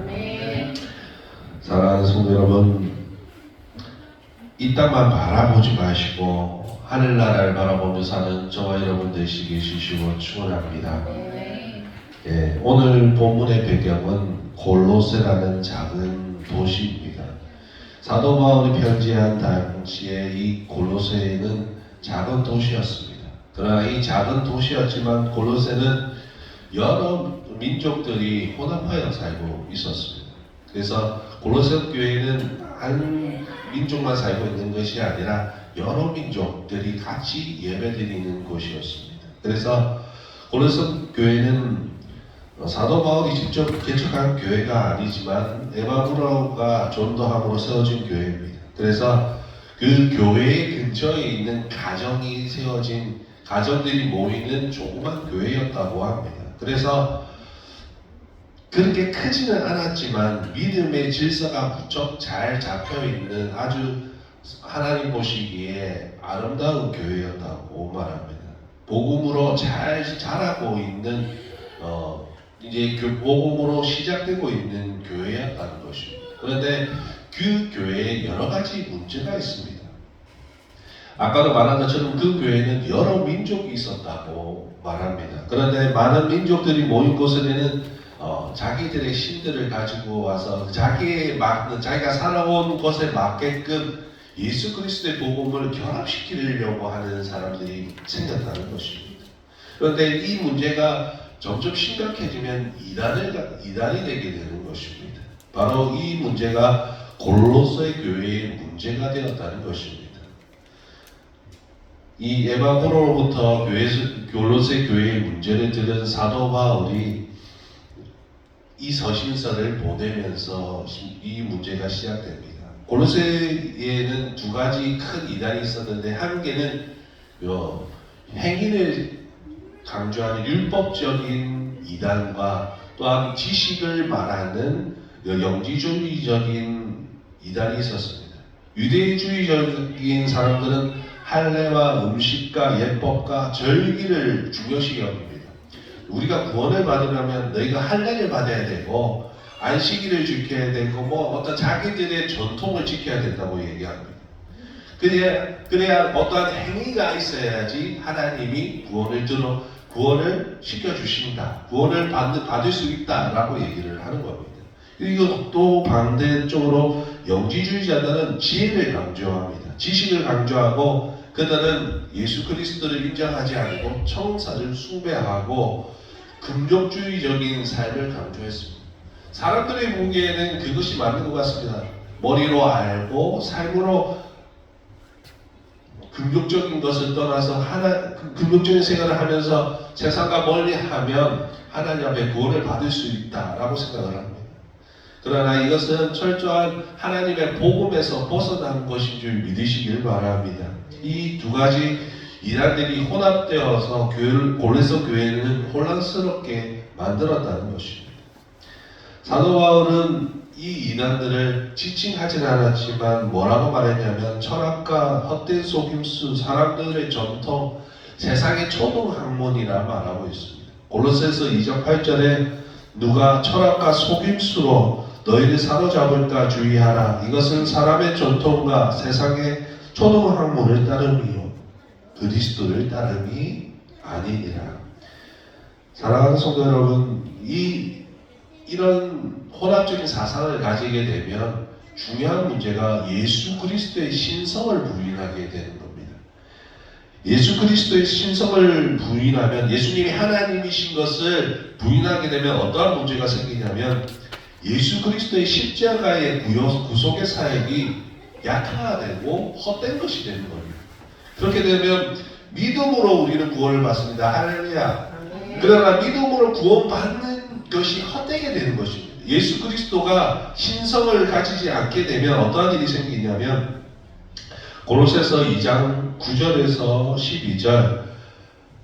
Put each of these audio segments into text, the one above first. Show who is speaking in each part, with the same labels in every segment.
Speaker 1: 네. 사랑하는 성도 여러분, 이 땅만 바라보지 마시고 하늘나라를 바라보며 사는 저와 여러분 되시기 주시고 축원합니다. 예, 오늘 본문의 배경은 골로새라는 작은 도시입니다. 사도 바울이 편지한 당시에 이 골로새는 작은 도시였습니다. 그러나 이 작은 도시였지만 골로새는 여러 민족들이 혼합하여 살고 있었습니다. 그래서 골로새 교회는 한 민족만 살고 있는 것이 아니라 여러 민족들이 같이 예배드리는 곳이었습니다. 그래서 골로새 교회는 사도 바울이 직접 개척한 교회가 아니지만 에바브로가 전도함으로 세워진 교회입니다. 그래서 그 교회 근처에 있는 가정이 세워진 가정들이 모이는 조그만 교회였다고 합니다. 그래서 그렇게 크지는 않았지만 믿음의 질서가 무척 잘 잡혀있는 아주 하나님 보시기에 아름다운 교회였다고 말합니다. 복음으로 잘 자라고 있는 이제 복음으로 시작되고 있는 교회였다는 것입니다. 그런데 그 교회에 여러 가지 문제가 있습니다. 아까도 말한 것처럼 그 교회는 여러 민족이 있었다고 말합니다. 그런데 많은 민족들이 모인 곳에는 자기들의 신들을 가지고 와서 자기가 살아온 것에 맞게끔 예수 그리스도의 복음을 결합시키려고 하는 사람들이 생겼다는 것입니다. 그런데 이 문제가 점점 심각해지면 이단이 되게 되는 것입니다. 바로 이 문제가 골로새 교회의 문제가 되었다는 것입니다. 이 에바브로로부터 골로새 교회의 문제를 들은 사도 바울이 이 서신서를 보내면서 이 문제가 시작됩니다. 골로새에는 두 가지 큰 이단이 있었는데 한 개는 행위를 강조하는 율법적인 이단과 또한 지식을 말하는 영지주의적인 이단이 있었습니다. 유대주의적인 사람들은 할례와 음식과 예법과 절기를 중요시 여깁니다. 우리가 구원을 받으려면 너희가 할례를 받아야 되고 안식일을 지켜야 되고 어떤 자기들의 전통을 지켜야 된다고 얘기합니다. 그래야 어떠한 행위가 있어야지 하나님이 구원을 시켜주신다. 구원을 받을 수 있다라고 얘기를 하는 겁니다. 이거 또 반대쪽으로 영지주의자들은 지혜를 강조합니다. 지식을 강조하고 그들은 예수 그리스도를 인정하지 않고 천사를 숭배하고 금욕주의적인 삶을 강조했습니다. 사람들이 보기에는 그것이 맞는 것 같습니다. 머리로 알고 삶으로 금욕적인 것을 떠나서 금욕적인 생활을 하면서 세상과 멀리하면 하나님 앞에 구원을 받을 수 있다라고 생각을 합니다. 그러나 이것은 철저한 하나님의 복음에서 벗어난 것인 줄 믿으시길 바랍니다. 이 두 가지 이단들이 혼합되어서 골로새 교회는 혼란스럽게 만들었다는 것입니다. 사도 바울은 이 이단들을 지칭하지는 않았지만 뭐라고 말했냐면 철학과 헛된 속임수, 사람들의 전통, 세상의 초등학문이라 말하고 있습니다. 골로새서 2장 8절에 누가 철학과 속임수로 너희를 사로잡을까 주의하라. 이것은 사람의 전통과 세상의 초등학문을 따름이요 그리스도를 따름이 아니니라. 사랑하는 성도 여러분, 이런 혼합적인 사상을 가지게 되면 중요한 문제가 예수 그리스도의 신성을 부인하게 되는 겁니다. 예수 그리스도의 신성을 부인하면 예수님이 하나님이신 것을 부인하게 되면 어떠한 문제가 생기냐면 예수 그리스도의 십자가의 구속의 사역이 약화되고 헛된 것이 되는 겁니다. 그렇게 되면 믿음으로 우리는 구원을 받습니다. 할렐루야. 그러나 믿음으로 구원받는 것이 헛되게 되는 것입니다. 예수 그리스도가 신성을 가지지 않게 되면 어떠한 일이 생기냐면 골로새서 2장 9절에서 12절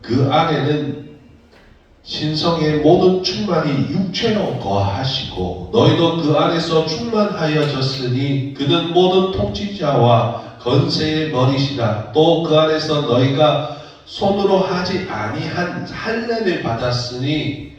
Speaker 1: 그 안에는 신성의 모든 충만이 육체로 거하시고 너희도 그 안에서 충만하여졌으니 그는 모든 통치자와 건세의 머리시라. 또 그 안에서 너희가 손으로 하지 아니한 할례를 받았으니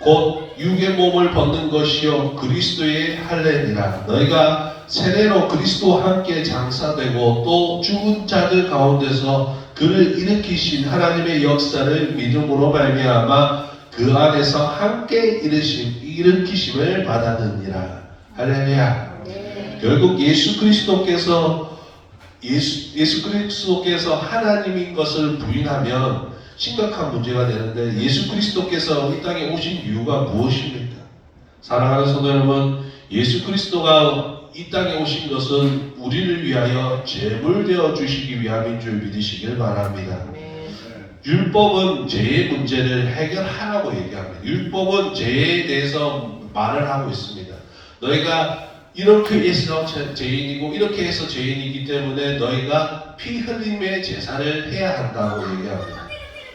Speaker 1: 곧 육의 몸을 벗는 것이요 그리스도의 할례니라. 너희가 세례로 그리스도와 함께 장사되고 또 죽은 자들 가운데서 그를 일으키신 하나님의 역사를 믿음으로 말미암아 그 안에서 함께 일으키심을 받았느니라. 할렐루야. 결국 예수 그리스도께서 하나님인 것을 부인하면 심각한 문제가 되는데, 예수 그리스도께서 이 땅에 오신 이유가 무엇입니까? 사랑하는 성도 여러분, 예수 그리스도가 이 땅에 오신 것은 우리를 위하여 제물되어 주시기 위함인 줄 믿으시길 바랍니다. 율법은 죄의 문제를 해결하라고 얘기합니다. 율법은 죄에 대해서 말을 하고 있습니다. 너희가 이렇게 해서 죄인이고 이렇게 해서 죄인이기 때문에 너희가 피 흘림의 제사를 해야 한다고 얘기합니다.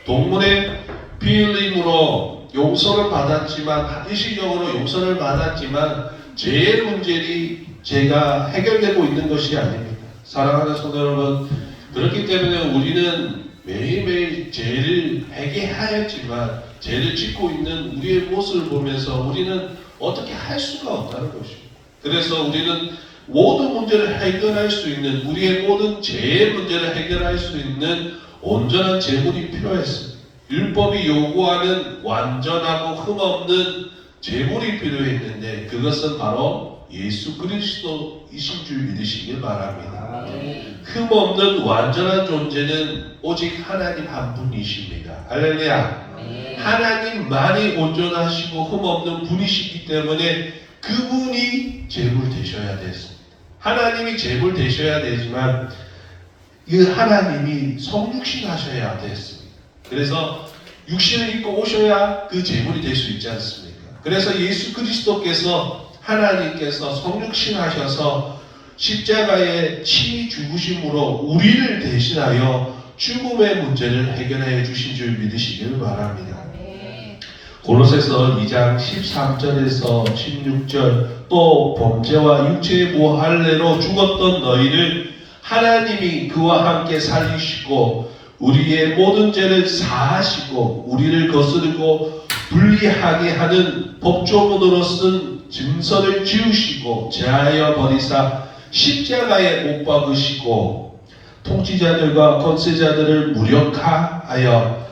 Speaker 1: 동문의 피 흘림으로 용서를 받았지만, 일시적으로 용서를 받았지만 죄의 문제가 해결되고 있는 것이 아닙니다. 사랑하는 성도 여러분, 그렇기 때문에 우리는 매일매일 죄를 회개하였지만 죄를 짓고 있는 우리의 모습을 보면서 우리는 어떻게 할 수가 없다는 것입니다. 그래서 우리는 모든 문제를 해결할 수 있는, 우리의 모든 죄의 문제를 해결할 수 있는 온전한 제물이 필요했습니다. 율법이 요구하는 완전하고 흠없는 제물이 필요했는데 그것은 바로 예수 그리스도이신 줄 믿으시길 바랍니다. 흠없는 완전한 존재는 오직 하나님 한 분이십니다. 할렐루야. 하나님만이 온전하시고 흠없는 분이시기 때문에 그분이 제물 되셔야 됐습니다. 하나님이 제물 되셔야 되지만 그 하나님이 성육신 하셔야 됐습니다. 그래서 육신을 입고 오셔야 그 제물이 될 수 있지 않습니까? 그래서 예수 그리스도께서, 하나님께서 성육신 하셔서 십자가에 치 죽으심으로 우리를 대신하여 죽음의 문제를 해결해 주신 줄 믿으시길 바랍니다. 골로새서 2장 13절에서 16절, 또 범죄와 육체의 무할례로 죽었던 너희를 하나님이 그와 함께 살리시고 우리의 모든 죄를 사하시고 우리를 거스르고 불리하게 하는 법조문으로 쓴 증서를 지우시고 제하여 버리사 십자가에 못 박으시고 통치자들과 권세자들을 무력하여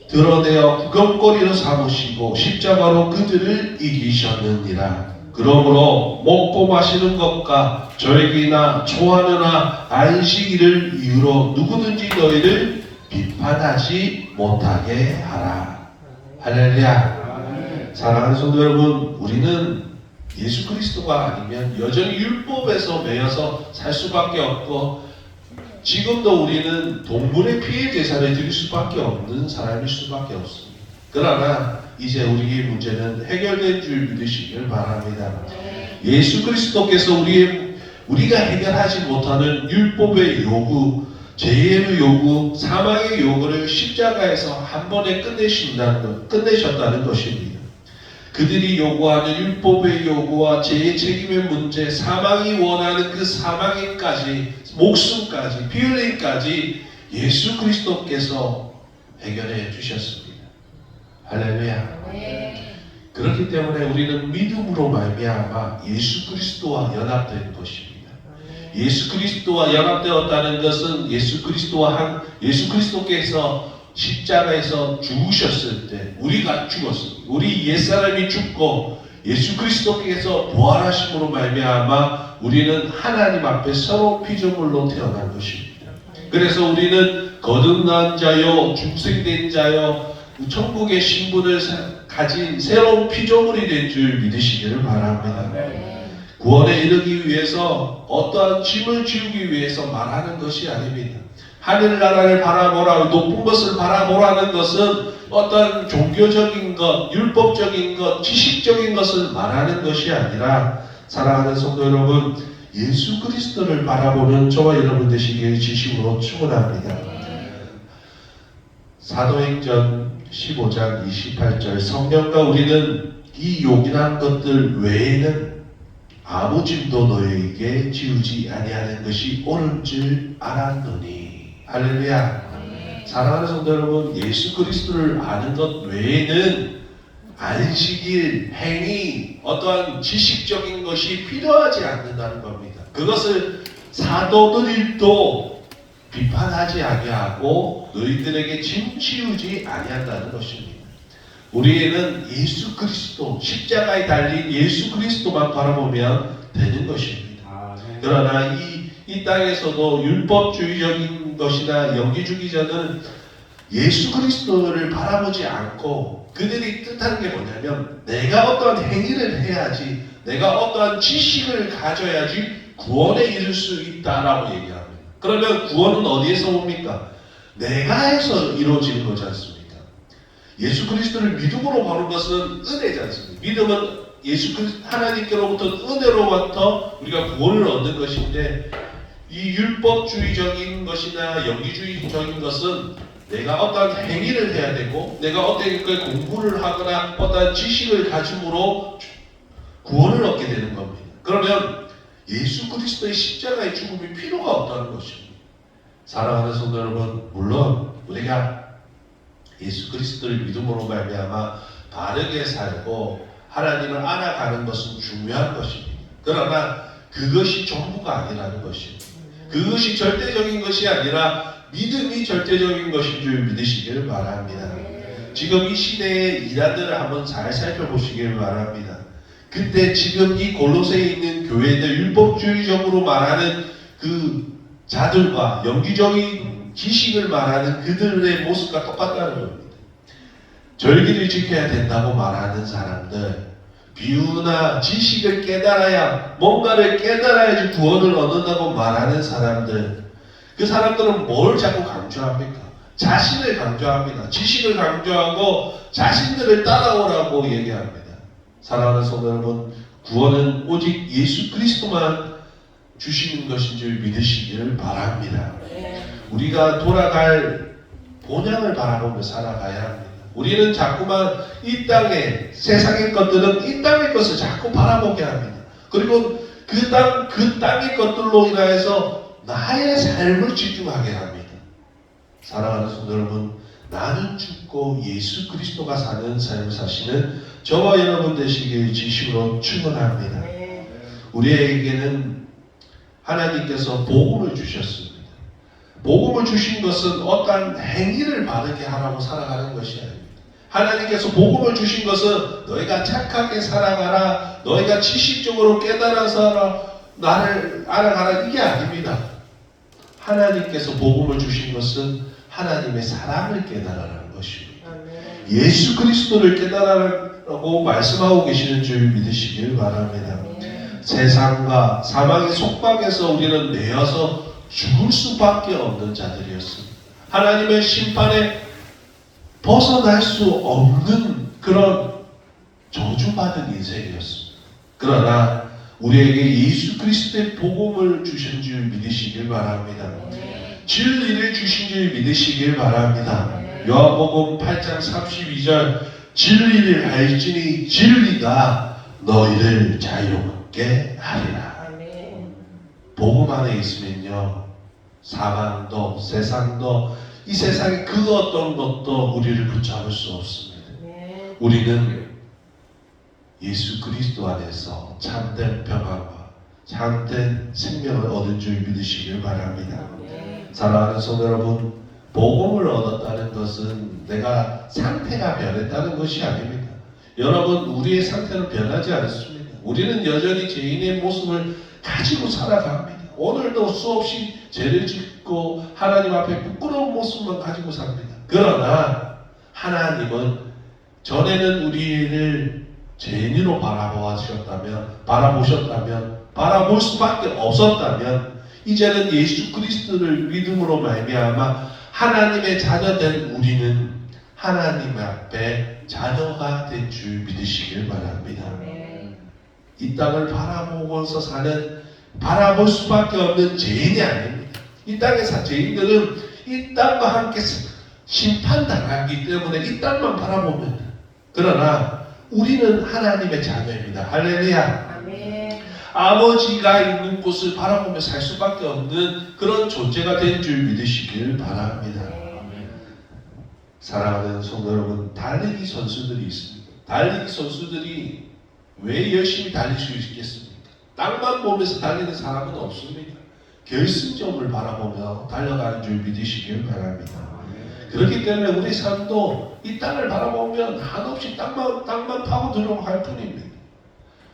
Speaker 1: 드러내어 구경거리로 삼으시고 십자가로 그들을 이기셨느니라. 그러므로 먹고 마시는 것과 절기나 초하느나 안식일을 이유로 누구든지 너희를 비판하지 못하게 하라. 할렐루야. 사랑하는 성도 여러분, 우리는 예수 그리스도가 아니면 여전히 율법에서 매여서 살 수밖에 없고, 지금도 우리는 동물의 피해 제사를 드릴 수밖에 없는 사람일 수밖에 없습니다. 그러나 이제 우리의 문제는 해결된 줄 믿으시길 바랍니다. 예수 그리스도께서 우리가 해결하지 못하는 율법의 요구, 죄의 요구, 사망의 요구를 십자가에서 한 번에 끝내셨다는 것입니다. 그들이 요구하는 율법의 요구와 죄의 책임의 문제, 사망이 원하는 그 사망에까지, 목숨까지, 피 흘림까지 예수 그리스도께서 해결해 주셨습니다. 할렐루야. 그렇기 때문에 우리는 믿음으로 말미암아 예수 그리스도와 연합된 것입니다. 예수 그리스도와 연합되었다는 것은 예수 그리스도께서 십자가에서 죽으셨을 때 우리가 죽었습니다. 우리 옛사람이 죽고 예수 그리스도께서 부활하심으로 말미암아 우리는 하나님 앞에 새로운 피조물로 태어난 것입니다. 그래서 우리는 거듭난 자요, 중생된 자요, 천국의 신분을 가진 새로운 피조물이 된 줄 믿으시기를 바랍니다. 구원에 이르기 위해서 어떠한 짐을 지우기 위해서 말하는 것이 아닙니다. 하늘나라를 바라보라, 높은 것을 바라보라는 것은 어떤 종교적인 것, 율법적인 것, 지식적인 것을 말하는 것이 아니라, 사랑하는 성도 여러분, 예수 그리스도를 바라보는 저와 여러분 되시기를 진심으로 축원합니다. 사도행전 15장 28절, 성령과 우리는 이 요긴한 것들 외에는 아무 짐도 너에게 지우지 아니하는 것이 옳은 줄 알았노니. 할렐루야. 사랑하는 성도 여러분, 예수 그리스도를 아는 것 외에는 안식일, 행위, 어떠한 지식적인 것이 필요하지 않는다는 겁니다. 그것을 사도들도 비판하지 아니하고 너희들에게 짐 치우지 아니한다는 것입니다. 우리는 예수 그리스도, 십자가에 달린 예수 그리스도만 바라보면 되는 것입니다. 그러나 이 땅에서도 율법주의적인 것이나 영지주의자는 예수 그리스도를 바라보지 않고 그들이 뜻하는 게 뭐냐면 내가 어떠한 행위를 해야지, 내가 어떠한 지식을 가져야지 구원에 이를 수 있다라고 얘기합니다. 그러면 구원은 어디에서 옵니까? 내가 해서 이루어지는 거지 않습니까? 예수 그리스도를 믿음으로 바른 것은 은혜지 않습니까? 믿음은 예수 그리스도 하나님께로부터 은혜로부터 우리가 구원을 얻는 것인데, 이 율법주의적인 것이나 영리주의적인 것은 내가 어떠한 행위를 해야 되고 내가 어떤 공부를 하거나 어떠한 지식을 가짐으로 구원을 얻게 되는 겁니다. 그러면 예수 그리스도의 십자가의 죽음이 필요가 없다는 것입니다. 사랑하는 성도 여러분, 물론 우리가 예수 그리스도를 믿음으로 말미암아 바르게 살고 하나님을 알아가는 것은 중요한 것입니다. 그러나 그것이 전부가 아니라는 것입니다. 그것이 절대적인 것이 아니라 믿음이 절대적인 것인 줄 믿으시기를 바랍니다. 지금 이 시대의 이단들을 한번 잘 살펴보시기를 바랍니다. 그때 지금 이 골로새에 있는 교회들, 율법주의적으로 말하는 그 자들과 영기적인 지식을 말하는 그들의 모습과 똑같다는 겁니다. 절기를 지켜야 된다고 말하는 사람들, 비유나 지식을 깨달아야, 뭔가를 깨달아야지 구원을 얻는다고 말하는 사람들, 그 사람들은 뭘 자꾸 강조합니까? 자신을 강조합니다. 지식을 강조하고 자신들을 따라오라고 얘기합니다. 사랑하는 성도 여러분, 구원은 오직 예수 그리스도만 주시는 것인 줄 믿으시기를 바랍니다. 우리가 돌아갈 본향을 바라보며 살아가야 합니다. 우리는 자꾸만 이 땅의 세상의 것들은 이 땅의 것을 자꾸 바라보게 합니다. 그리고 그 땅의 것들로 인하여서 나의 삶을 집중하게 합니다. 사랑하는 성도 여러분, 나는 죽고 예수 그리스도가 사는 삶을 사시는 저와 여러분 되시길 진심으로 축원합니다. 우리에게는 하나님께서 복음을 주셨습니다. 복음을 주신 것은 어떠한 행위를 바르게 하라고 살아가는 것이 아닙니다. 하나님께서 복음을 주신 것은 너희가 착하게 살아가라, 너희가 지식적으로 깨달아서 나를 알아가라, 이게 아닙니다. 하나님께서 복음을 주신 것은 하나님의 사랑을 깨달아라는 것입니다. 예수 그리스도를 깨달아라고 말씀하고 계시는 줄 믿으시길 바랍니다. 세상과 사망의 속박에서 우리는 매여서 죽을 수밖에 없는 자들이었습니다. 하나님의 심판에 벗어날 수 없는 그런 저주받은 인생이었습니다. 그러나 우리에게 예수 그리스도의 복음을 주신 줄 믿으시길 바랍니다. 진리를 주신 줄 믿으시길 바랍니다. 요한복음 8장 32절, 진리를 알지니 진리가 너희를 자유롭게 하리라. 복음 안에 있으면요, 사망도 세상도 이 세상의 그 어떤 것도 우리를 붙잡을 수 없습니다. 우리는 예수 그리스도 안에서 참된 평안과 참된 생명을 얻은 줄 믿으시길 바랍니다. 사랑하는 성도 여러분, 복음을 얻었다는 것은 내가 상태가 변했다는 것이 아닙니다. 여러분, 우리의 상태는 변하지 않습니다. 우리는 여전히 죄인의 모습을 가지고 살아갑니다. 오늘도 수없이 죄를 짓고 하나님 앞에 부끄러운 모습만 가지고 삽니다. 그러나 하나님은 전에는 우리를 죄인으로 바라보셨다면, 바라볼 수밖에 없었다면, 이제는 예수 그리스도를 믿음으로 말미암아 하나님의 자녀된 우리는 하나님 앞에 자녀가 된 줄 믿으시길 바랍니다. 이 땅을 바라보고서 바라볼 수밖에 없는 죄인이 아닙니다. 이 땅의 죄인들은 이 땅과 함께 심판당하기 때문에 이 땅만 바라봅니다. 그러나 우리는 하나님의 자녀입니다. 할렐루야. 아버지가 있는 곳을 바라보며 살 수밖에 없는 그런 존재가 된 줄 믿으시길 바랍니다. 사랑하는 성도 여러분, 달리기 선수들이 있습니다. 달리기 선수들이 왜 열심히 달릴 수 있겠습니까? 땅만 보면서 달리는 사람은 없습니다. 결승점을 바라보며 달려가는 줄 믿으시길 바랍니다. 그렇기 때문에 우리 삶도 이 땅을 바라보면 한없이 땅만 파고들려고 할 뿐입니다.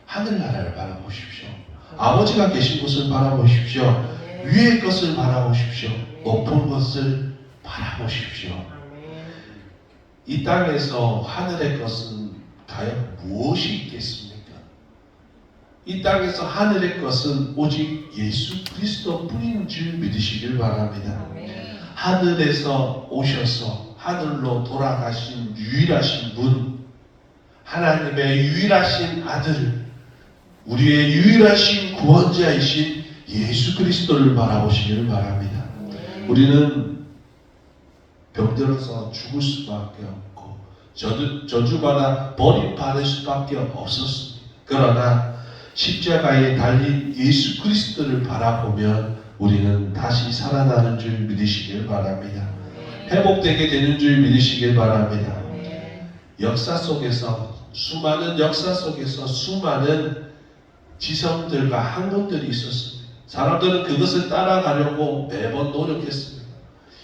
Speaker 1: 하늘나라를 바라보십시오. 아버지가 계신 곳을 바라보십시오. 위의 것을 바라보십시오. 높은 것을 바라보십시오. 이 땅에서 하늘의 것은 과연 무엇이 있겠습니까? 이 땅에서 하늘의 것은 오직 예수 그리스도 뿐인 줄 믿으시길 바랍니다. 하늘에서 오셔서 하늘로 돌아가신 유일하신 분, 하나님의 유일하신 아들, 우리의 유일하신 구원자이신 예수 그리스도를 바라보시기를 바랍니다. 우리는 병들어서 죽을 수밖에 없고 저주받아 버림받을 수밖에 없었습니다. 그러나 십자가에 달린 예수 그리스도를 바라보면 우리는 다시 살아나는 줄 믿으시길 바랍니다. 회복되게 되는 줄 믿으시길 바랍니다. 역사 속에서 수많은 지성들과 학문들이 있었습니다. 사람들은 그것을 따라가려고 매번 노력했습니다.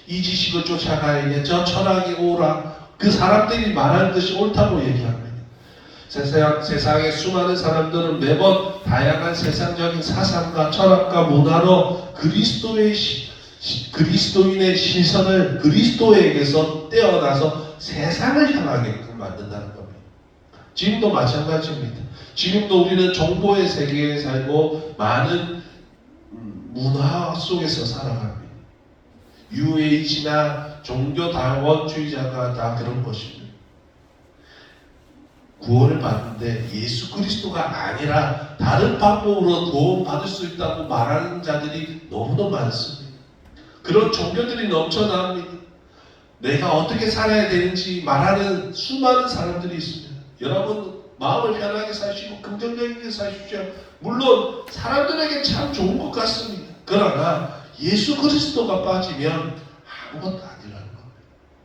Speaker 1: 이 지식을 쫓아가야겠, 저 철학이 오라. 그 사람들이 말하는 것이 옳다고 얘기합니다. 세상의 수많은 사람들은 매번 다양한 세상적인 사상과 철학과 문화로 그리스도인의 시선을 그리스도에게서 떼어나서 세상을 향하게끔 만든다는 겁니다. 지금도 마찬가지입니다. 지금도 우리는 정보의 세계에 살고 많은 문화 속에서 살아갑니다. UH나 종교다원주의자가 다 그런 것입니다. 구원을 받는데 예수 그리스도가 아니라 다른 방법으로 구원받을 수 있다고 말하는 자들이 너무도 많습니다. 그런 종교들이 넘쳐납니다. 내가 어떻게 살아야 되는지 말하는 수많은 사람들이 있습니다. 여러분 마음을 편하게 사시고 긍정적이게 사십시오. 물론 사람들에게 참 좋은 것 같습니다. 그러나 예수 그리스도가 빠지면 아무것도 아니라는 겁니다.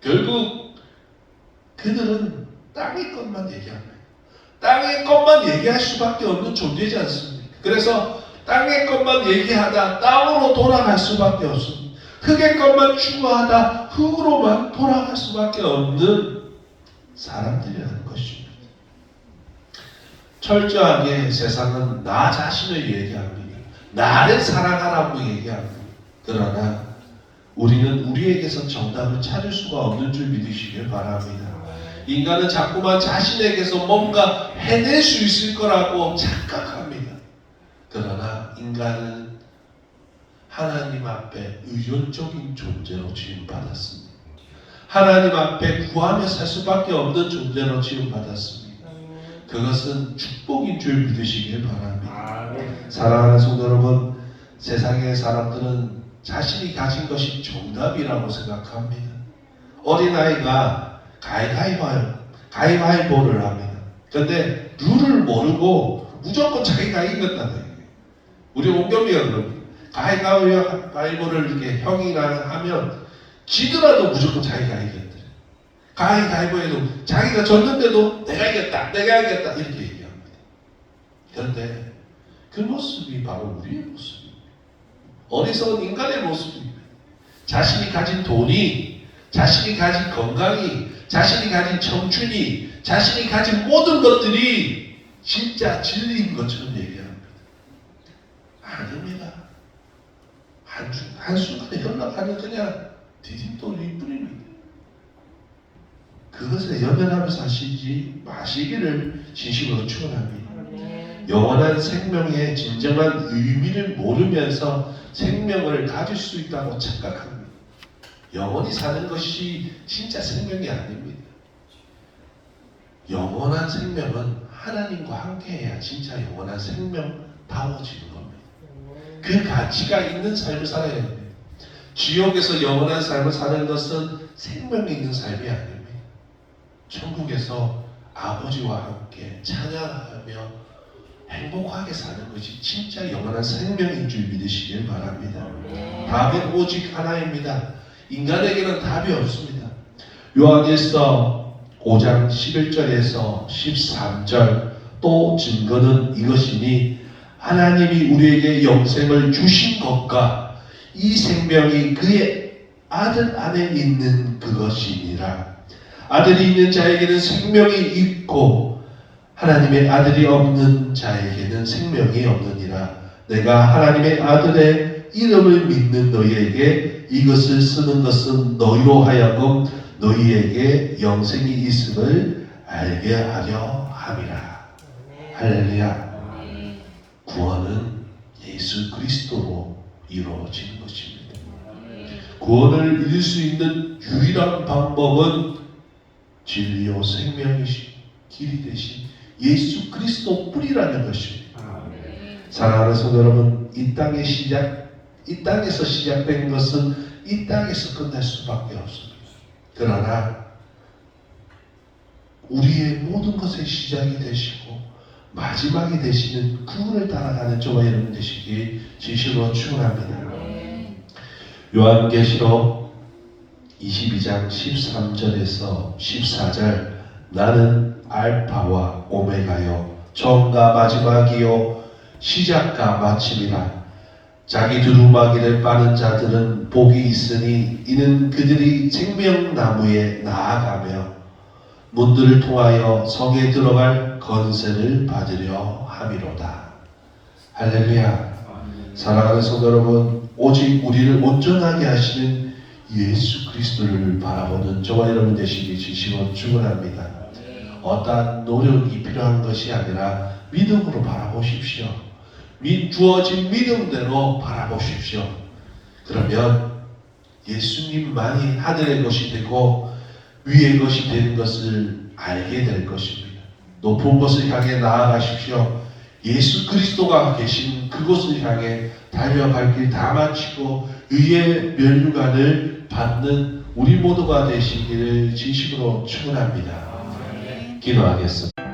Speaker 1: 결국 그들은 땅의 것만 얘기합니다. 땅의 것만 얘기할 수밖에 없는 존재지 않습니까? 그래서 땅의 것만 얘기하다 땅으로 돌아갈 수밖에 없습니다. 흙의 것만 추구하다 흙으로만 돌아갈 수밖에 없는 사람들이라는 것입니다. 철저하게 세상은 나 자신을 얘기합니다. 나를 사랑하라고 얘기합니다. 그러나 우리는 우리에게서 정답을 찾을 수가 없는 줄 믿으시길 바랍니다. 인간은 자꾸만 자신에게서 뭔가 해낼 수 있을 거라고 착각합니다. 그러나 인간은 하나님 앞에 의존적인 존재로 지음받았습니다. 하나님 앞에 구하며 살 수밖에 없는 존재로 지음받았습니다. 그것은 축복인 줄 믿으시길 바랍니다. 사랑하는 성도 여러분, 세상의 사람들은 자신이 가진 것이 정답이라고 생각합니다. 어린아이가 가위바위보를 합니다. 그런데 룰을 모르고 무조건 자기가 이겼다는 얘기예요. 우리 온겸이가 그럽니다. 가위바위보를 이렇게 형이랑 하면 지더라도 무조건 자기가 이겼대. 가위바위보에도 자기가 졌는데도 내가 이겼다 이렇게 얘기합니다. 그런데 그 모습이 바로 우리의 모습입니다. 어리석은 인간의 모습입니다. 자신이 가진 돈이, 자신이 가진 건강이, 자신이 가진 청춘이, 자신이 가진 모든 것들이 진짜 진리인 것처럼 얘기합니다. 아닙니다. 한순간에 연락하는 그냥 디딤돌일 뿐입니다. 그것에 연연하며 사시지 마시기를 진심으로 축원합니다. 영원한 생명의 진정한 의미를 모르면서 생명을 가질 수 있다고 착각합니다. 영원히 사는 것이 진짜 생명이 아닙니다. 영원한 생명은 하나님과 함께해야 진짜 영원한 생명다워지는 겁니다. 그 가치가 있는 삶을 살아야 됩니다. 지옥에서 영원한 삶을 사는 것은 생명이 있는 삶이 아닙니다. 천국에서 아버지와 함께 찬양하며 행복하게 사는 것이 진짜 영원한 생명인 줄 믿으시길 바랍니다. 답은 오직 하나입니다. 인간에게는 답이 없습니다. 요한일서 5장 11절에서 13절 또 증거는 이것이니 하나님이 우리에게 영생을 주신 것과 이 생명이 그의 아들 안에 있는 그것이니라. 아들이 있는 자에게는 생명이 있고 하나님의 아들이 없는 자에게는 생명이 없느니라. 내가 하나님의 아들의 이름을 믿는 너희에게 이것을 쓰는 것은 너희로 하여금 너희에게 영생이 있음을 알게 하려 함이라. 할렐루야. 구원은 예수 그리스도로 이루어진 것입니다. 구원을 이룰 수 있는 유일한 방법은 진리요 생명이신 길이 되신 예수 그리스도 뿐이라는 것입니다. 사랑하는 성도 여러분, 이 땅에서 시작된 것은 이 땅에서 끝날 수밖에 없습니다. 그러나 우리의 모든 것의 시작이 되시고 마지막이 되시는 그분을 따라가는 저와 여러분 되시기 진심으로 축원합니다. 요한계시록 22장 13절에서 14절 나는 알파와 오메가요 처음과 마지막이요 시작과 마침이라. 자기 두루마기를 빠는 자들은 복이 있으니 이는 그들이 생명나무에 나아가며 문들을 통하여 성에 들어갈 건세를 받으려 함이로다. 할렐루야. 사랑하는 성도 여러분, 오직 우리를 온전하게 하시는 예수 그리스도를 바라보는 저와 여러분 되시기 진심으로 축원합니다. 어떠한 노력이 필요한 것이 아니라 믿음으로 바라보십시오. 주어진 믿음대로 바라보십시오. 그러면 예수님만이 하늘의 것이 되고 위의 것이 되는 것을 알게 될 것입니다. 높은 곳을 향해 나아가십시오. 예수 그리스도가 계신 그곳을 향해 달려갈 길 다 마치고 의의 면류관을 받는 우리 모두가 되시기를 진심으로 축원합니다. 기도하겠습니다.